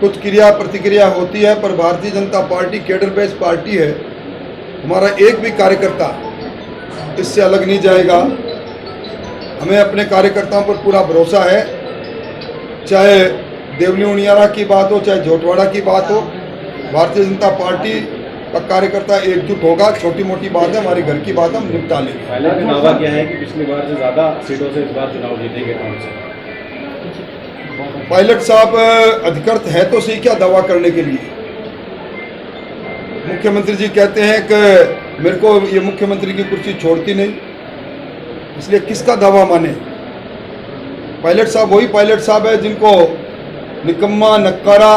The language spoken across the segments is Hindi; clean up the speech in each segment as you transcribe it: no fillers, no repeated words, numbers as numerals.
कुछ क्रिया प्रतिक्रिया होती है, पर Bharatiya Janata party cadre based party है। हमारा एक भी कार्यकर्ता इससे अलग नहीं जाएगा। हमें अपने कार्यकर्ताओं पर पूरा भरोसा है, चाहे देवली उनियारा की बात हो, चाहे झोटवाड़ा की बात हो। भारतीय जनता पार्टी का कार्यकर्ता एकजुट होगा। छोटी मोटी बात है, हमारे घर की बात हम निपटा लेंगे। पहले भी दावा किया है कि पिछली बार से ज़्यादा सीटों से इस बार चुनाव जीतेंगे कौन से? पायलट साहब अधिकृत है तो सही क्या दावा करने के लिए। मुख्यमंत्री जी कहते हैं कि मेरे को ये मुख्यमंत्री की कुर्सी छोड़ती नहीं, इसलिए किसका दावा माने। पायलट साहब वही पायलट साहब है जिनको निकम्मा, नक्कारा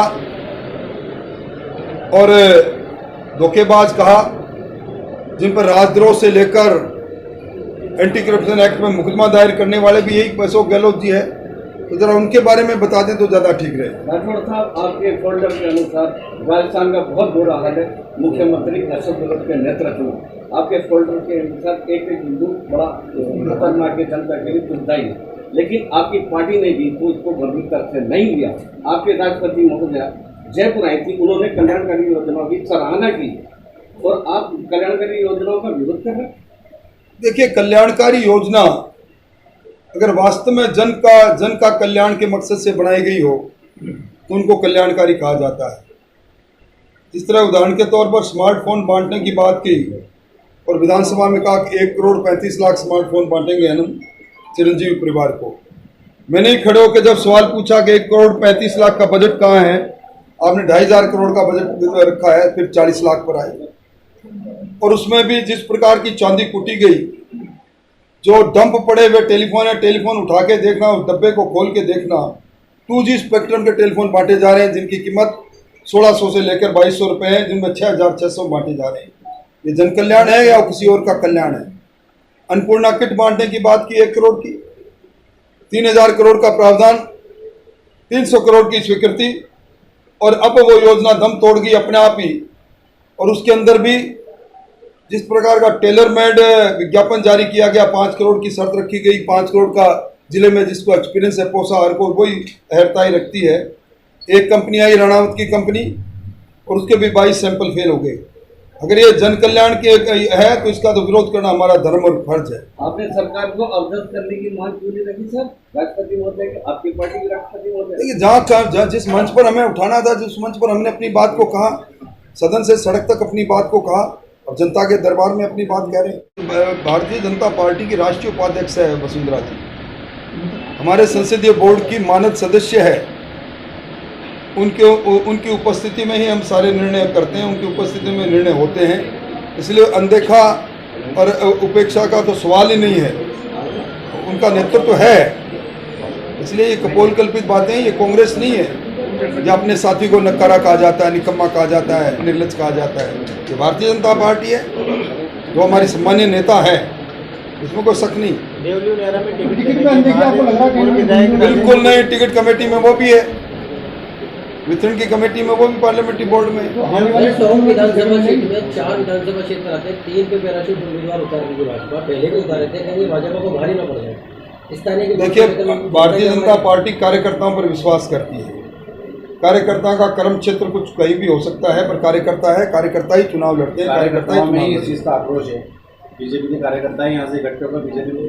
और धोखेबाज कहा, जिन पर राजद्रोह से लेकर एंटी करप्शन एक्ट में मुकदमा दायर करने वाले भी यही अशोक गहलोत जी है। तो जरा उनके बारे में बता दें तो ज्यादा ठीक रहे। राठौड़ साहब, आपके फोल्डर के अनुसार राजस्थान का बहुत बुरा हाल है मुख्यमंत्री अशोक गहलोत के नेतृत्व में। आपके फोल्डर के अनुसार एक हिंदू बड़ा खतरनाक है, जनता के लिए दुखदायी है, लेकिन आपकी पार्टी ने भी तो इसको गंभीर तरह से नहीं लिया। आपके राष्ट्रपति महोदया जयपुर आई थी, उन्होंने कल्याणकारी योजनाओं की सराहना की और आप कल्याणकारी योजनाओं का विरोध कर रहे हैं। देखिए, कल्याणकारी योजना अगर वास्तव में जन का कल्याण के मकसद से बनाई गई हो तो उनको कल्याणकारी कहा जाता है। इस तरह उदाहरण के तौर पर स्मार्टफोन बांटने की बात की और विधानसभा में कहा कि 1,35,00,000 स्मार्टफोन बांटेंगे हम चिरंजीवी परिवार को। मैंने ही खड़े होकर जब सवाल पूछा कि 1,35,00,000 का बजट कहाँ है, आपने 2,500 करोड़ का बजट रखा है, फिर 40 लाख पर आए। और उसमें भी जिस प्रकार की चांदी कूटी गई, जो डंप पड़े हुए टेलीफोन है, टेलीफोन उठा के देखना, उस डब्बे को खोल के देखना, 2G स्पेक्ट्रम के टेलीफोन बांटे जा रहे हैं जिनकी कीमत 1,600 से लेकर 2,200 रुपये है, जिनमें 6,600 बांटे जा रहे हैं। ये जन कल्याण है या किसी और का कल्याण है? अन्नपूर्णा किट बांटने की बात की 1 करोड़ की, 3,000 करोड़ का प्रावधान, 300 करोड़ की स्वीकृति, और अब वो योजना दम तोड़ गई अपने आप ही। और उसके अंदर भी जिस प्रकार का टेलर मेड विज्ञापन जारी किया गया, 5 करोड़ की शर्त रखी गई। 5 करोड़ का जिले में जिसको एक्सपीरियंस है, पोसा हर को वही अहर्ताई रखती है। एक कंपनी आई राणावत की कंपनी, और उसके भी 22 सैंपल फेल हो गए। अगर ये जन कल्याण के है तो इसका तो विरोध करना हमारा धर्म और फर्ज है। आपने सरकार को अवगत करने की मांग क्यों नहीं रखी सर? राष्ट्रपति महोदय के, आपकी पार्टी के राष्ट्रपति महोदय। देखिए, जहाँ जिस मंच पर हमें उठाना था, जिस मंच पर हमने अपनी बात को कहा, सदन से सड़क तक अपनी बात को कहा, और जनता के दरबार में अपनी बात कह रहे हैं। भारतीय जनता पार्टी की राष्ट्रीय उपाध्यक्ष है वसुंधरा जी, हमारे संसदीय बोर्ड की मानद सदस्य है। उनकी उपस्थिति में ही हम सारे निर्णय करते हैं, उनकी उपस्थिति में निर्णय होते हैं। इसलिए अनदेखा और उपेक्षा का तो सवाल ही नहीं है। उनका नेतृत्व है, इसलिए ये कपोलकल्पित बातें, ये कांग्रेस नहीं है। या अपने साथी को नक्कारा कहा जाता है, निकम्मा कहा जाता है, निर्लज कहा जाता है। ये भारतीय जनता पार्टी है, जो हमारी सम्मानीय नेता है, इसमें कोई शक नहीं। बिल्कुल नहीं, टिकट कमेटी में वो भी है, वितरण की कमेटी में वो भी, पार्लियामेंट्री बोर्ड में। विधानसभा सीट में 4 विधानसभा क्षेत्र आते हैं, 3 पे पैराशूट उम्मीदवार उतारने की भाजपा पहले भी उतारे थे, कहीं भाजपा को भारी न पड़ जाए। देखिए, भारतीय जनता पार्टी कार्यकर्ताओं पर विश्वास करती है। कार्यकर्ता का कर्म क्षेत्र कुछ कहीं भी हो सकता है, पर कार्यकर्ता है, कार्यकर्ता ही चुनाव लड़ते हैं, कार्यकर्ता ही में इस चीज़ का आक्रोश है। बीजेपी के कार्यकर्ता यहाँ से इकट्ठे होकर बीजेपी को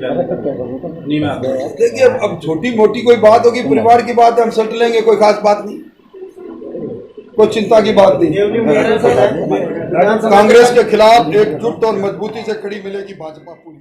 आते हैं। देखिए, अब छोटी मोटी कोई बात होगी, परिवार की बात है, हम सल्ट लेंगे, कोई खास बात नहीं, कोई चिंता की बात नहीं। कांग्रेस के खिलाफ एकजुट और मजबूती से खड़ी मिलेगी भाजपा पूरी।